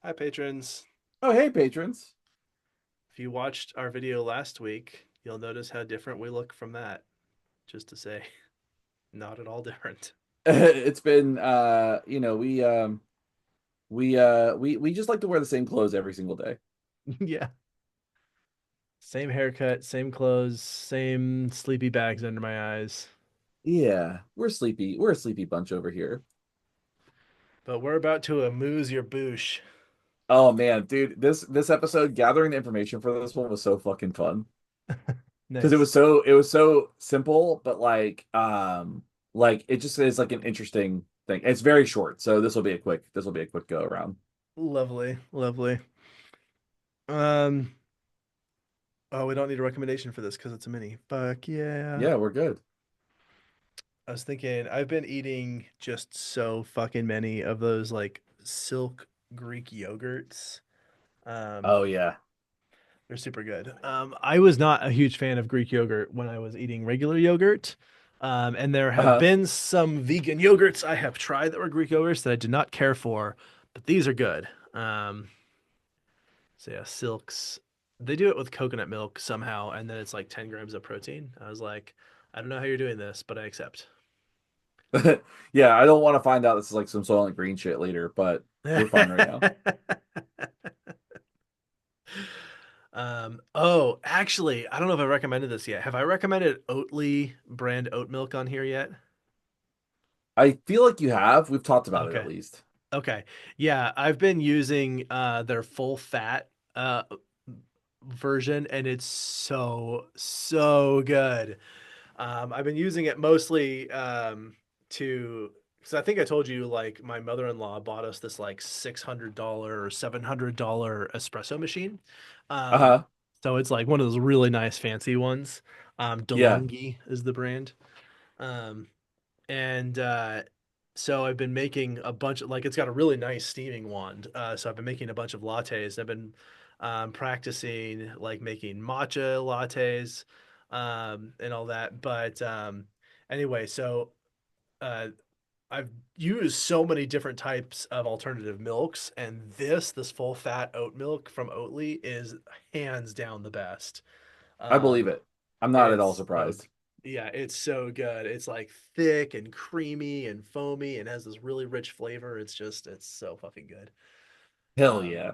Hi, patrons. Oh, hey, patrons. If you watched our video last week, you'll notice how different we look from that. Just to say, not at all different. It's been we just like to wear the same clothes every single day. Yeah. Same haircut, same clothes, same sleepy bags under my eyes. Yeah, we're sleepy. We're a sleepy bunch over here. But we're about to amuse your bouche. Oh man, dude, this episode gathering the information for this one was so fucking fun because it Nice. was so simple, but like it just is like an interesting thing. It's very short, so this will be a quick go around. Lovely, lovely. Um, oh, we don't need a recommendation for this because it's a mini. Fuck yeah. Yeah, we're good. I was thinking, I've been eating just so fucking many of those like silk Greek yogurts. Um, Oh yeah. They're super good. I was not a huge fan of Greek yogurt when I was eating regular yogurt. And there have Uh-huh. been some vegan yogurts I have tried that were Greek yogurts that I did not care for, but these are good. So yeah, Silks. They do it with coconut milk somehow, and then it's like 10 grams of protein. I was like, I don't know how you're doing this, but I accept. Yeah, I don't want to find out this is like some Soylent Green shit later, but we're fine right now. Oh, actually, I don't know if I recommended this yet. Have I recommended Oatly brand oat milk on here yet? I feel like you have. We've talked about it at Okay. least. Okay. Yeah, I've been using their full fat version and it's so good. I've been using it mostly to because I think I told you like my mother-in-law bought us this like $600 or $700 espresso machine. Um, Uh-huh. so it's like one of those really nice fancy ones. Yeah. DeLonghi is the brand. Um, and so I've been making a bunch of like it's got a really nice steaming wand. So I've been making a bunch of lattes. I've been practicing like making matcha lattes and all that. But anyway, so uh, I've used so many different types of alternative milks, and this full fat oat milk from Oatly is hands down the best. I believe Um, it. I'm not at all it's so surprised. yeah, it's so good. It's like thick and creamy and foamy and has this really rich flavor. It's so fucking good. Hell Um, yeah.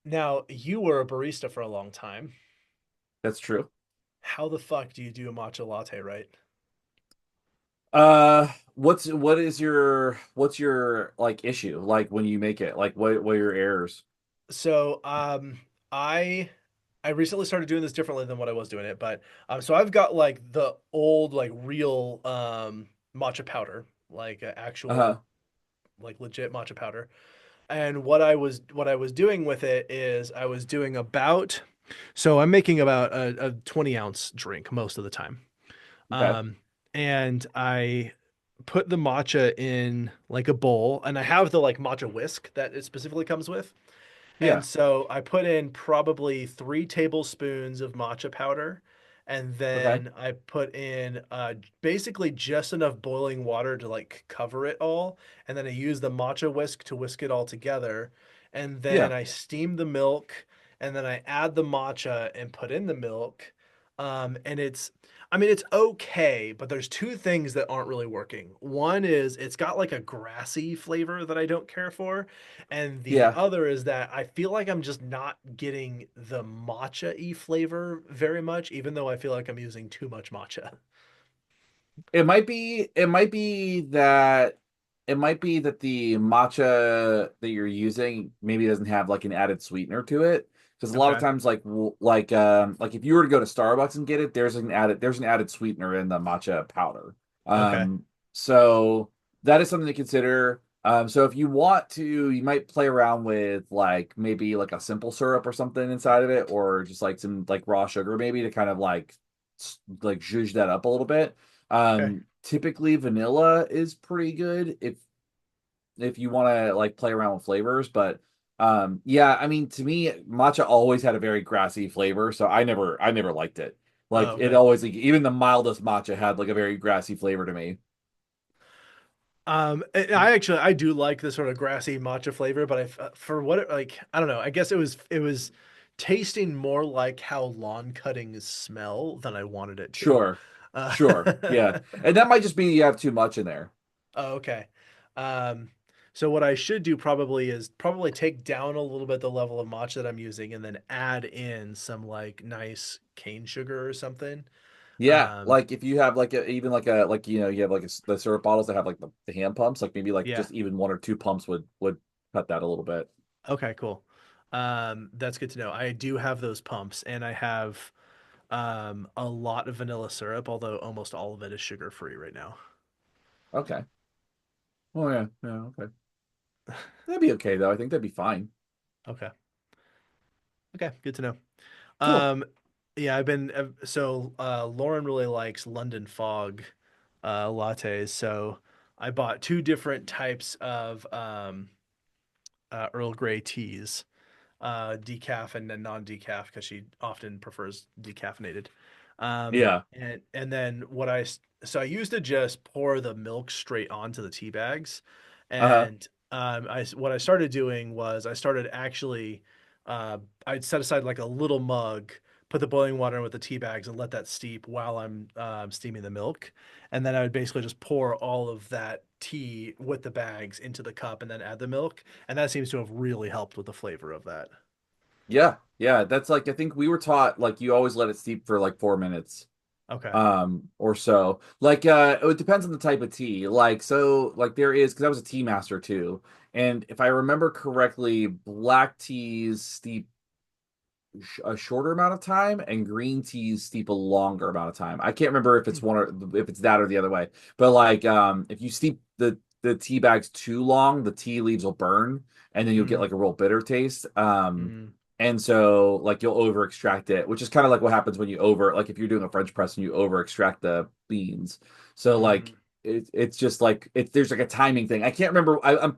Now you were a barista for a long time. That's true. How the fuck do you do a matcha latte right? What's your like issue? Like when you make it? Like what are your errors? So I I recently started doing this differently than what I was doing it, but so I've got like the old like real matcha powder, like actual Uh-huh. like legit matcha powder. And what I was doing with it is I was doing about so I'm making about a 20-ounce drink most of the time. Okay. Um, and I put the matcha in like a bowl, and I have the like matcha whisk that it specifically comes with. And Yeah. so I put in probably 3 tablespoons of matcha powder. And Okay. then I put in basically just enough boiling water to like cover it all. And then I use the matcha whisk to whisk it all together. And then Yeah. I steam the milk. And then I add the matcha and put in the milk. And I mean, it's okay, but there's two things that aren't really working. One is it's got like a grassy flavor that I don't care for. And the Yeah. other is that I feel like I'm just not getting the matcha-y flavor very much, even though I feel like I'm using too much matcha. It might be that the matcha that you're using maybe doesn't have like an added sweetener to it. Because a lot of Okay. times like if you were to go to Starbucks and get it, there's an added sweetener in the matcha powder. Okay. So that is something to consider. So if you want to, you might play around with like maybe like a simple syrup or something inside of it, or just like some like raw sugar maybe to kind of like zhuzh that up a little bit. Okay. Typically vanilla is pretty good if you want to like play around with flavors, but yeah, I mean to me matcha always had a very grassy flavor, so I never liked it. Oh, Like it okay. always like even the mildest matcha had like a very grassy flavor to me. I actually I do like the sort of grassy matcha flavor, but for what it, like I don't know. I guess it was tasting more like how lawn cuttings smell than I wanted it to. Sure. Uh, Sure. Yeah. And that might just be you have too much in there. oh, okay. Um, so what I should do probably is probably take down a little bit the level of matcha that I'm using, and then add in some like nice cane sugar or something. Yeah, Um, like if you have like even like a like you have like the syrup bottles that have like the hand pumps, like maybe like yeah. just even one or two pumps would cut that a little bit. Okay, cool. That's good to know. I do have those pumps, and I have a lot of vanilla syrup, although almost all of it is sugar free right now. Okay. Oh yeah, yeah, okay. That'd be okay though. I think that'd be fine. Okay. Okay, good to know. Cool. Um, yeah, I've been so Lauren really likes London Fog lattes, so I bought two different types of Earl Grey teas, decaf and then non-decaf because she often prefers decaffeinated. Yeah. And then so I used to just pour the milk straight onto the tea bags, Uh-huh. and I what I started doing was I started actually I'd set aside like a little mug, put the boiling water in with the tea bags, and let that steep while I'm steaming the milk, and then I would basically just pour all of that tea with the bags into the cup and then add the milk, and that seems to have really helped with the flavor of that. Yeah. Yeah. That's like I think we were taught like you always let it steep for like 4 minutes. Okay. Or so like it depends on the type of tea like so like there is because I was a tea master too, and if I remember correctly black teas steep a shorter amount of time and green teas steep a longer amount of time. I can't remember if Hmm. it's one or if it's that or the other way, but like if you steep the tea bags too long the tea leaves will burn and then you'll get Mm, like a real bitter taste. mm, And so like you'll over extract it, which is kind of like what happens when you over like if you're doing a French press and you over extract the beans. So like mm. it's just like it's there's like a timing thing. I can't remember. I'm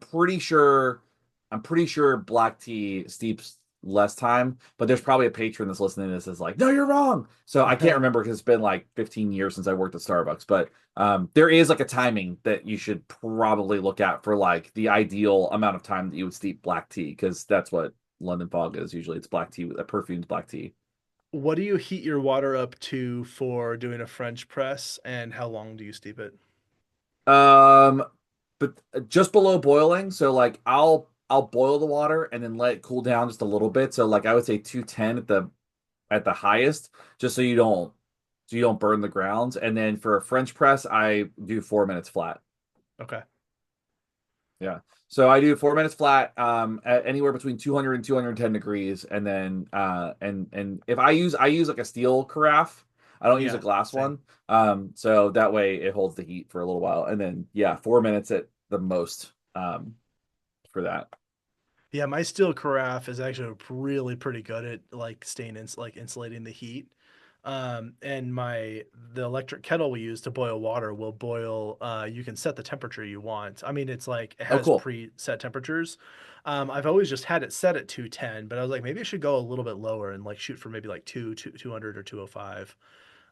pretty sure black tea steeps less time, but there's probably a patron that's listening to this is like, no, you're wrong. So I can't remember because it's been like 15 years since I worked at Starbucks, but there is like a timing that you should probably look at for like the ideal amount of time that you would steep black tea because that's what London fog is usually. It's black tea, a perfumed black tea. What do you heat your water up to for doing a French press, and how long do you steep it? Um, but just below boiling. So like I'll boil the water and then let it cool down just a little bit. So like I would say 210 at the highest, just so you don't burn the grounds. And then for a French press, I do 4 minutes flat. Okay. Yeah. So I do 4 minutes flat, at anywhere between 200 and 210 degrees. And then, and if I use like a steel carafe. I don't use a Yeah, glass same. one. So that way it holds the heat for a little while. And then, yeah, 4 minutes at the most, for that. Yeah, my steel carafe is actually really pretty good at like like insulating the heat. And the electric kettle we use to boil water will boil. You can set the temperature you want. I mean, it's like it Oh, has cool. preset temperatures. I've always just had it set at 210, but I was like, maybe I should go a little bit lower and like shoot for maybe like 200 or 205.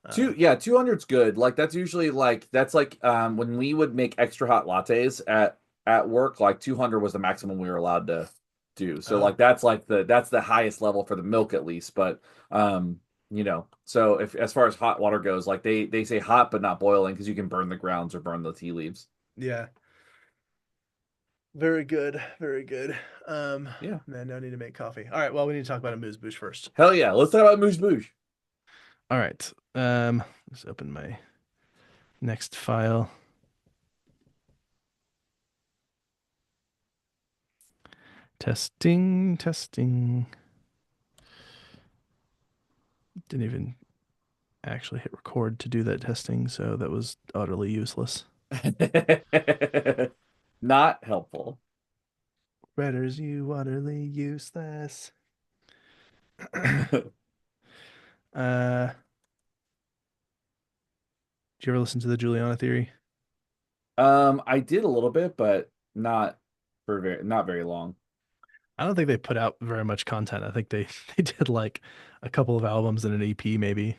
Two, Um, yeah, 200's good. Like that's usually like that's like when we would make extra hot lattes at work, like 200 was the maximum we were allowed to do. So oh, like that's like that's the highest level for the milk at least, but so if as far as hot water goes, like they say hot but not boiling because you can burn the grounds or burn the tea leaves. yeah. Very good. Very good. Yeah. Man, now I need to make coffee. All right. Well, we need to talk about Amuse Bouche first. Hell yeah. Let's talk about Moose Bouche. All right. Let's open my next file. Testing, testing. Didn't even actually hit record to do that testing, so that was utterly useless. Not helpful. Renders you utterly useless. uh, did you ever listen to the Juliana theory? I did a little bit, but not very long. I don't think they put out very much content. I think they they did like a couple of albums and an EP, maybe.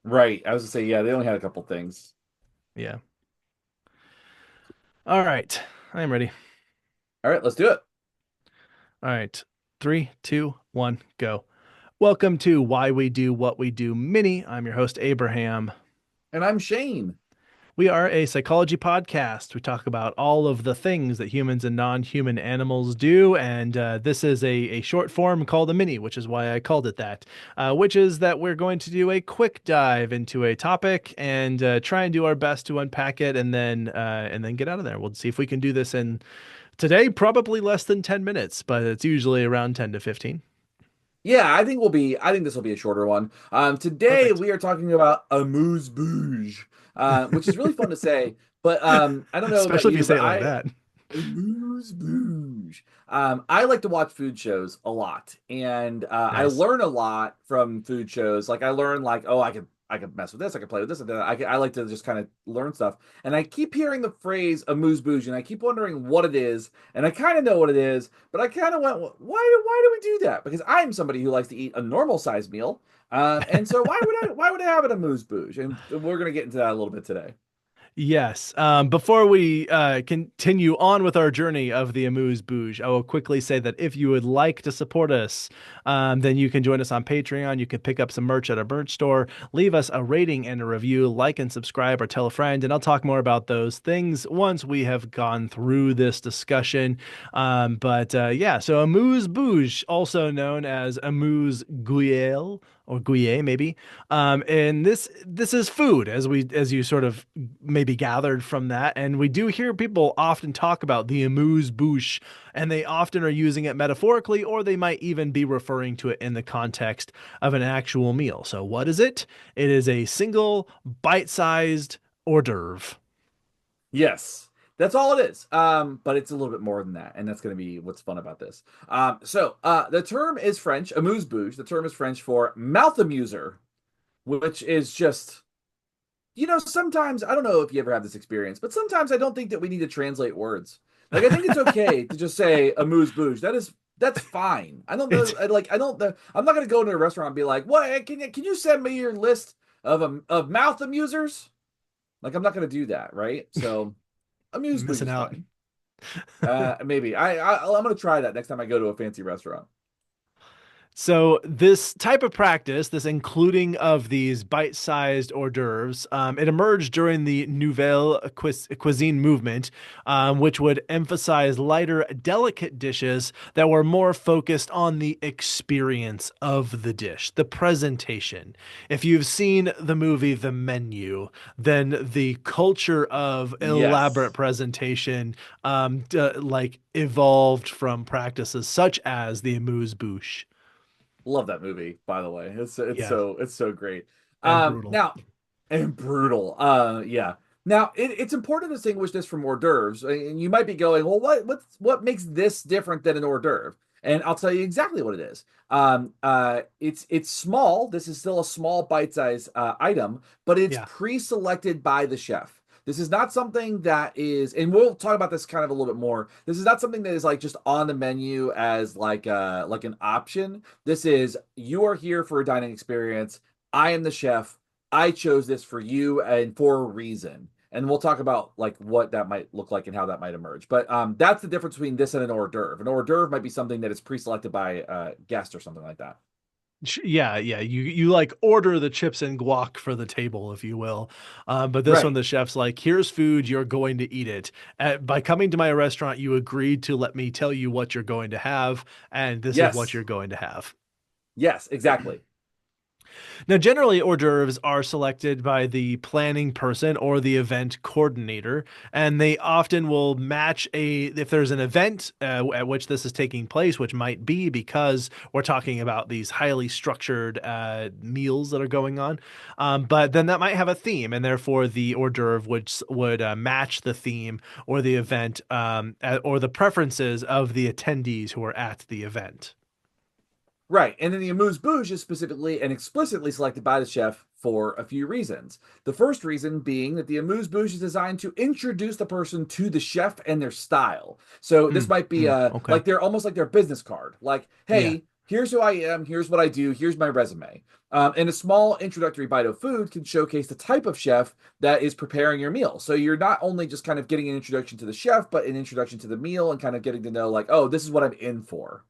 Right. I was gonna say, yeah, they only had a couple things. Yeah. All right, I'm ready. All right, let's do it. All right, three, two, one, go. Welcome to Why We Do What We Do Mini. I'm your host, Abraham. And I'm Shane. We are a psychology podcast. We talk about all of the things that humans and non-human animals do, and this is a short form called a mini, which is why I called it that. Which is that we're going to do a quick dive into a topic and try and do our best to unpack it, and then get out of there. We'll see if we can do this in today, probably less than 10 minutes, but it's usually around 10 to 15. Yeah, I think this will be a shorter one. Today Perfect. we are talking about Amuse Bouche, which is really fun to say, but I don't know about Especially if you you, say but it like that. Amuse Bouche. I like to watch food shows a lot, and I Nice. learn a lot from food shows. Like I learn, like, oh, I could mess with this, I could play with this, and then I like to just kind of learn stuff. And I keep hearing the phrase amuse bouche, and I keep wondering what it is. And I kind of know what it is, but I kind of went, why do we do that? Because I'm somebody who likes to eat a normal size meal, and so why would I have an amuse bouche? And we're gonna get into that a little bit today. Yes. Before we continue on with our journey of the Amuse Bouge, I will quickly say that if you would like to support us, then you can join us on Patreon. You can pick up some merch at our merch store, leave us a rating and a review, like and subscribe, or tell a friend. And I'll talk more about those things once we have gone through this discussion. But yeah, so Amuse Bouge, also known as Amuse Guyel or Guye maybe. And this is food, as you sort of maybe gathered from that. And we do hear people often talk about the amuse bouche, and they often are using it metaphorically, or they might even be referring to it in the context of an actual meal. So what is it? It is a single bite-sized hors d'oeuvre. Yes, that's all it is. But it's a little bit more than that, and that's going to be what's fun about this. The term is French, amuse bouche. The term is French for mouth amuser, which is just, sometimes I don't know if you ever have this experience, but sometimes I don't think that we need to translate words. Like I think it's okay to just say amuse bouche. That's fine. I don't know. It's I don't. I'm not going to go into a restaurant and be like, "What? Can you send me your list of mouth amusers?" Like I'm not going to do that, right? So amuse bouche missing is out. fine. Maybe I'm gonna try that next time I go to a fancy restaurant. So this type of practice, this including of these bite-sized hors d'oeuvres, it emerged during the Nouvelle Cuisine movement, which would emphasize lighter, delicate dishes that were more focused on the experience of the dish, the presentation. If you've seen the movie The Menu, then the culture of elaborate Yes, presentation, like evolved from practices such as the amuse-bouche. love that movie. By the way, Yeah, it's so great. and brutal. Now and brutal. Yeah. Now it's important to distinguish this from hors d'oeuvres, and you might be going, well, what makes this different than an hors d'oeuvre? And I'll tell you exactly what it is. It's small. This is still a small bite-size item, but it's Yeah. pre-selected by the chef. This is not something that is, and we'll talk about this kind of a little bit more. This is not something that is like just on the menu as like an option. This is, you are here for a dining experience. I am the chef. I chose this for you and for a reason. And we'll talk about like what that might look like and how that might emerge. But that's the difference between this and an hors d'oeuvre. An hors d'oeuvre might be something that is pre-selected by a guest or something like that. Yeah, yeah. You like order the chips and guac for the table, if you will. But this one, Right. the chef's like, here's food, you're going to eat it. By coming to my restaurant, you agreed to let me tell you what you're going to have, and this is what Yes. you're going to have. Yes, exactly. Now, generally, hors d'oeuvres are selected by the planning person or the event coordinator, and they often will match if there's an event at which this is taking place, which might be because we're talking about these highly structured meals that are going on. But then that might have a theme, and therefore the hors d'oeuvre would match the theme or the event or the preferences of the attendees who are at the event. Right. And then the amuse bouche is specifically and explicitly selected by the chef for a few reasons. The first reason being that the amuse bouche is designed to introduce the person to the chef and their style. So this Mm, might be okay. like they're almost like their business card. Like, Yeah. hey, here's who I am, here's what I do, here's my resume. And a small introductory bite of food can showcase the type of chef that is preparing your meal. So you're not only just kind of getting an introduction to the chef, but an introduction to the meal and kind of getting to know, like, oh, this is what I'm in for.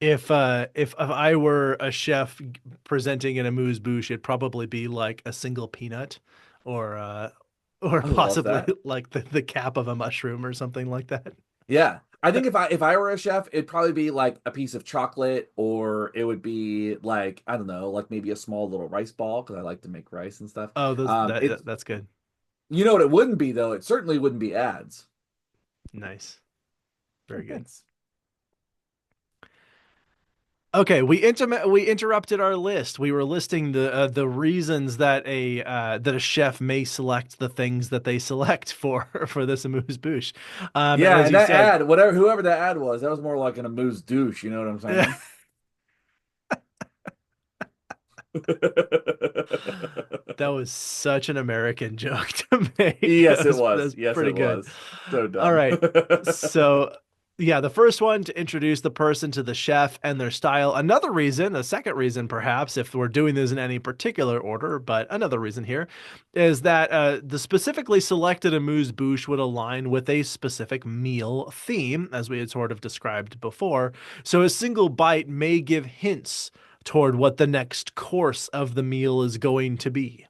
If I were a chef presenting an amuse bouche, it'd probably be like a single peanut, or or I love possibly that. like the cap of a mushroom or something like that. Yeah. I think if I were a chef, it'd probably be like a piece of chocolate, or it would be like, I don't know, like maybe a small little rice ball because I like to make rice and stuff. Oh, It's that's good. you know what it wouldn't be though? It certainly wouldn't be ads. Nice. Oh, Very good. thanks. Okay, we interrupted our list. We were listing the reasons that a chef may select the things that they select for for this amuse bouche. And Yeah, as and you that said, ad, whatever whoever that ad was, that was more like an amuse douche, you know what I'm saying? that was such an American joke to make. Yes, it was. That's Yes, pretty it good. was. So All dumb. right. So, yeah, the first one to introduce the person to the chef and their style. Another reason, a second reason, perhaps, if we're doing this in any particular order, but another reason here is that the specifically selected amuse bouche would align with a specific meal theme, as we had sort of described before. So, a single bite may give hints toward what the next course of the meal is going to be.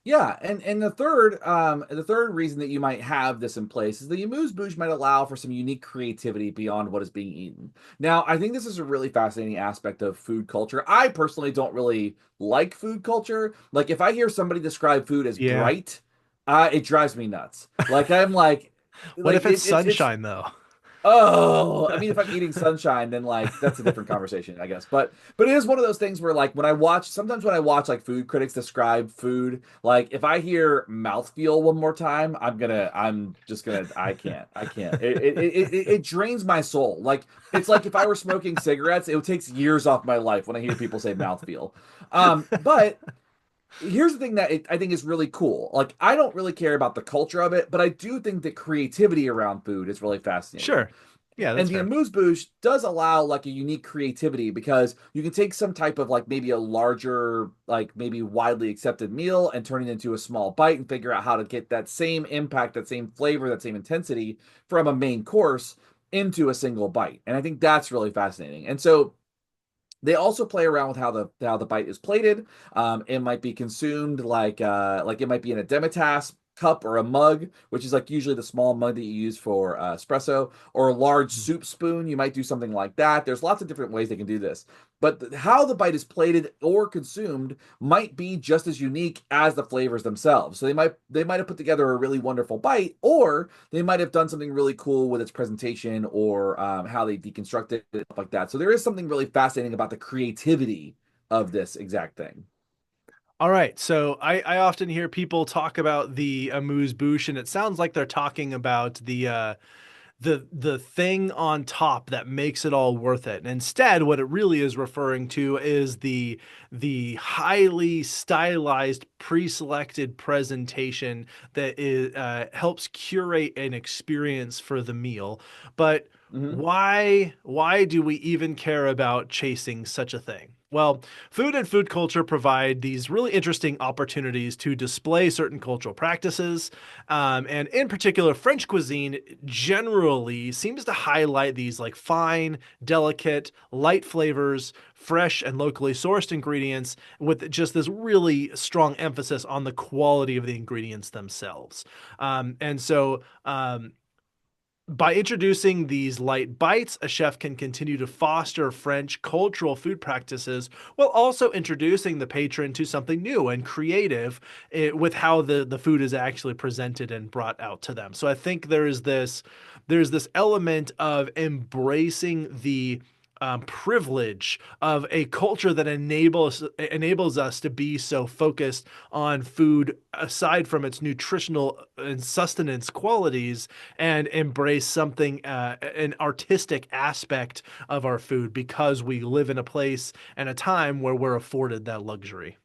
Yeah, and the third reason that you might have this in place is the amuse bouche might allow for some unique creativity beyond what is being eaten. Now, I think this is a really fascinating aspect of food culture. I personally don't really like food culture. Like if I hear somebody describe food as Yeah. bright, it drives me nuts. Like I'm What if it's it's sunshine, though? oh, I mean, if I'm eating sunshine, then like that's a different conversation, I guess. But it is one of those things where like sometimes when I watch like food critics describe food, like if I hear mouthfeel one more time, I'm just gonna I can't. It drains my soul. Like it's like if I were smoking cigarettes, it would take years off my life when I hear people say mouthfeel. But here's the thing that I think is really cool. Like, I don't really care about the culture of it, but I do think that creativity around food is really fascinating. Sure. Yeah, And that's the fair. amuse bouche does allow like a unique creativity because you can take some type of like maybe a larger, like maybe widely accepted meal and turn it into a small bite and figure out how to get that same impact, that same flavor, that same intensity from a main course into a single bite. And I think that's really fascinating. And so they also play around with how the bite is plated. It might be consumed like it might be in a demitasse cup or a mug, which is like usually the small mug that you use for espresso, or a large soup spoon. You might do something like that. There's lots of different ways they can do this, but how the bite is plated or consumed might be just as unique as the flavors themselves. So they might have put together a really wonderful bite, or they might have done something really cool with its presentation or how they deconstruct it, stuff like that. So there is something really fascinating about the creativity of this exact thing. All right. So I often hear people talk about the amuse bouche, and it sounds like they're talking about the thing on top that makes it all worth it. And instead, what it really is referring to is the highly stylized, pre-selected presentation that is helps curate an experience for the meal. But Mm-hmm. why do we even care about chasing such a thing? Well, food and food culture provide these really interesting opportunities to display certain cultural practices, and in particular, French cuisine generally seems to highlight these like fine, delicate, light flavors, fresh and locally sourced ingredients with just this really strong emphasis on the quality of the ingredients themselves. By introducing these light bites, a chef can continue to foster French cultural food practices while also introducing the patron to something new and creative with how the food is actually presented and brought out to them. So I think there's this element of embracing the privilege of a culture that enables us to be so focused on food aside from its nutritional and sustenance qualities and embrace something an artistic aspect of our food because we live in a place and a time where we're afforded that luxury.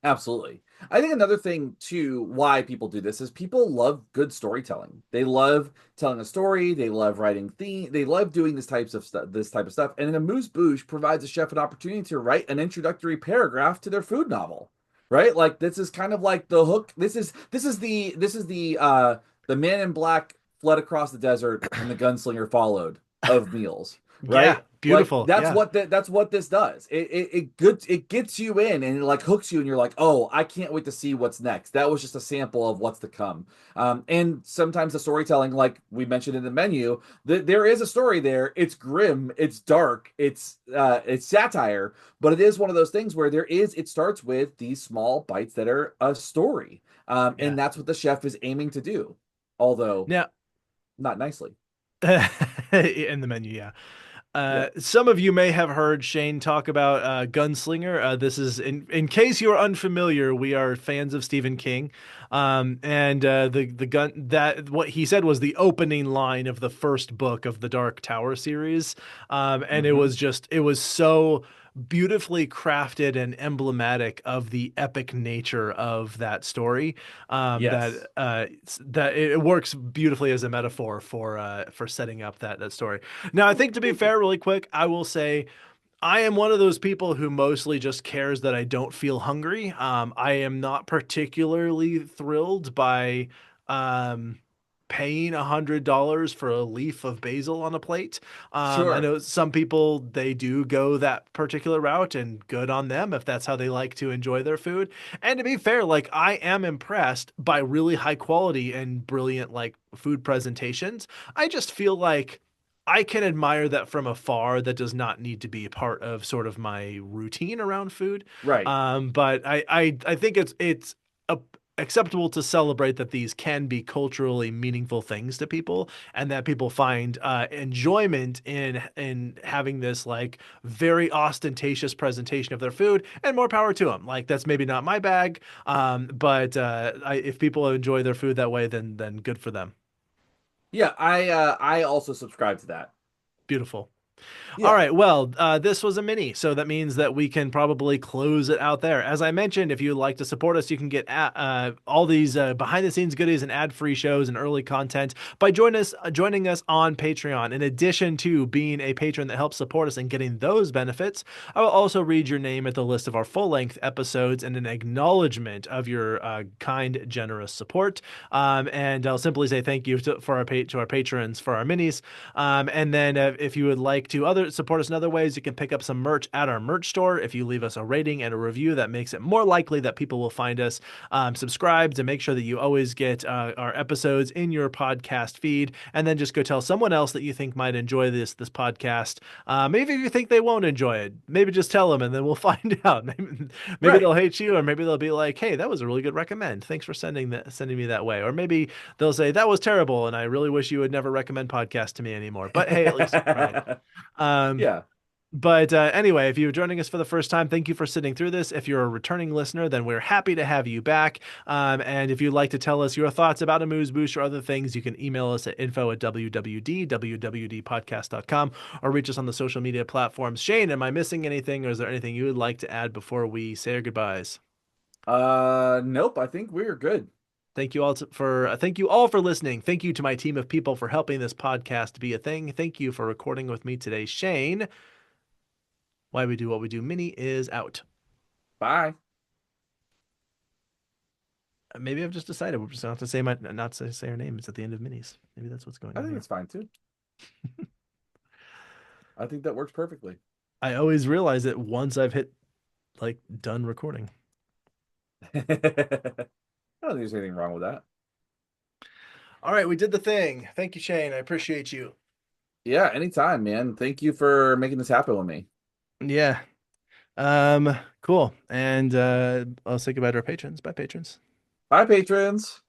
Absolutely. I think another thing too why people do this is people love good storytelling. They love telling a story, they love writing theme, they love doing this type of stuff. And an Amuse Bouche provides a chef an opportunity to write an introductory paragraph to their food novel. Right? Like this is kind of like the hook. This is the man in black fled across the desert and the gunslinger followed of meals, Yeah, right? Like beautiful. Yeah, that's what this does. It gets you in and it like hooks you and you're like, oh, I can't wait to see what's next. That was just a sample of what's to come. And sometimes the storytelling, like we mentioned in the menu, there is a story there. It's grim, it's dark, it's satire, but it is one of those things where it starts with these small bites that are a story. yeah. And that's what the chef is aiming to do, although Now, not nicely. in the menu, yeah. Yeah. Some of you may have heard Shane talk about Gunslinger. This is in case you're unfamiliar, we are fans of Stephen King, and the gun that what he said was the opening line of the first book of the Dark Tower series, and Hmm. it was so beautifully crafted and emblematic of the epic nature of that story, Yes. that it works beautifully as a metaphor for setting up that story. Now, I Well, think to be thank you. fair, really quick, I will say I am one of those people who mostly just cares that I don't feel hungry. I am not particularly thrilled by um, paying $100 for a leaf of basil on a plate. I Sure. know some people they do go that particular route, and good on them if that's how they like to enjoy their food. And to be fair, like I am impressed by really high quality and brilliant like food presentations. I just feel like I can admire that from afar. That does not need to be a part of sort of my routine around food. Right. But I think it's a, acceptable to celebrate that these can be culturally meaningful things to people, and that people find enjoyment in having this like very ostentatious presentation of their food. And more power to them. Like that's maybe not my bag, but if people enjoy their food that way, then good for them. Yeah, I also subscribe to that. Beautiful. All Yeah. right. Well, this was a mini, so that means that we can probably close it out there. As I mentioned, if you'd like to support us, you can get all these behind the scenes goodies and ad free shows and early content by joining us on Patreon. In addition to being a patron that helps support us and getting those benefits, I will also read your name at the list of our full length episodes and an acknowledgement of your kind, generous support. And I'll simply say thank you to our patrons for our minis. And then if you would like to other support us in other ways, you can pick up some merch at our merch store. If you leave us a rating and a review, that makes it more likely that people will find us. Subscribe to make sure that you always get our episodes in your podcast feed, and then just go tell someone else that you think might enjoy this podcast. Maybe if you think they won't enjoy it, maybe just tell them, and then we'll find out. Maybe Right. they'll hate you, or maybe they'll be like, "Hey, that was a really good recommend. Thanks for sending me that way." Or maybe they'll say that was terrible, and I really wish you would never recommend podcasts to me anymore. But hey, at least you tried. Um, Yeah. but anyway, if you're joining us for the first time, thank you for sitting through this. If you're a returning listener, then we're happy to have you back. And if you'd like to tell us your thoughts about Amuse Boost or other things, you can email us at info@wwd.podcast.com or reach us on the social media platforms. Shane, am I missing anything, or is there anything you would like to add before we say our goodbyes? Nope, I think we're good. Thank you all for listening. Thank you to my team of people for helping this podcast be a thing. Thank you for recording with me today, Shane. Why We Do What We Do mini is out. Bye. Maybe I've just decided we're just gonna have to say my not to say our names at the end of minis. Maybe that's what's going I on think here. it's fine too. I think that works perfectly. I always realize it once I've hit like done recording. I don't think there's anything wrong with that. All right, we did the thing. Thank you, Shane. I appreciate you. Yeah, anytime, man. Thank you for making this happen with me. Yeah. Cool. And I'll say goodbye to our patrons. Bye, patrons. Bye, patrons.